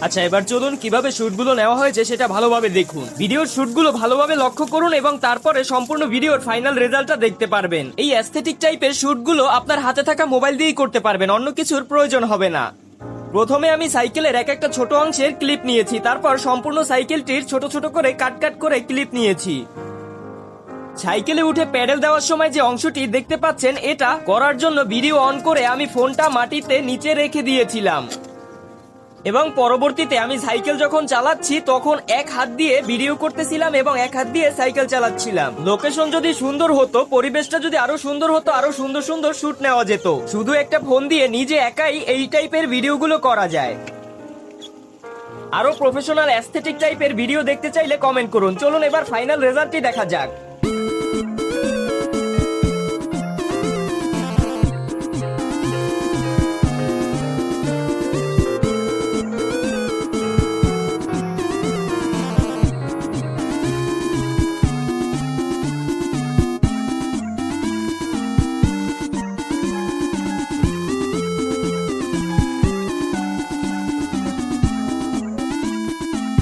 আচ্ছা, এবার চলুন কিভাবে শুটগুলো নেওয়া হয়েছে সেটা ভালোভাবে দেখুন। ভিডিওর শুটগুলো ভালোভাবে লক্ষ্য করুন এবং তারপরে সম্পূর্ণ ভিডিওর ফাইনাল রেজাল্টটা দেখতে পারবেন। এই অ্যাস্থেটিক টাইপের শুটগুলো আপনার হাতে থাকা মোবাইল দিয়েই করতে পারবেন, অন্য কিছুর প্রয়োজন হবে না। প্রথমে আমি সাইকেলের এক একটা ছোট অংশের ক্লিপ নিয়েছি, তারপর সম্পূর্ণ সাইকেলটির ছোট ছোট করে কাট কাট করে ক্লিপ নিয়েছি। সাইকেলে উঠে প্যাডেল দেওয়ার সময় যে অংশটি দেখতে পাচ্ছেন, এটা করার জন্য ভিডিও অন করে আমি ফোনটা মাটিতে নিচে রেখে দিয়েছিলাম এবং পরবর্তীতে আমি সাইকেল যখন চালাচ্ছি তখন এক হাত দিয়ে ভিডিও করতেছিলাম এবং এক হাত দিয়ে সাইকেল চালাচ্ছিলাম। লোকেশন যদি সুন্দর হতো, পরিবেশটা যদি আরো সুন্দর হতো, আরো সুন্দর সুন্দর শুট নেওয়া যেত। শুধু একটা ফোন দিয়ে নিজে একাই এই টাইপের ভিডিওগুলো করা যায়। আরো প্রফেশনাল অ্যাস্থেটিক টাইপের ভিডিও দেখতে চাইলে কমেন্ট করুন। চলুন এবার ফাইনাল রেজাল্টটি দেখা যাক।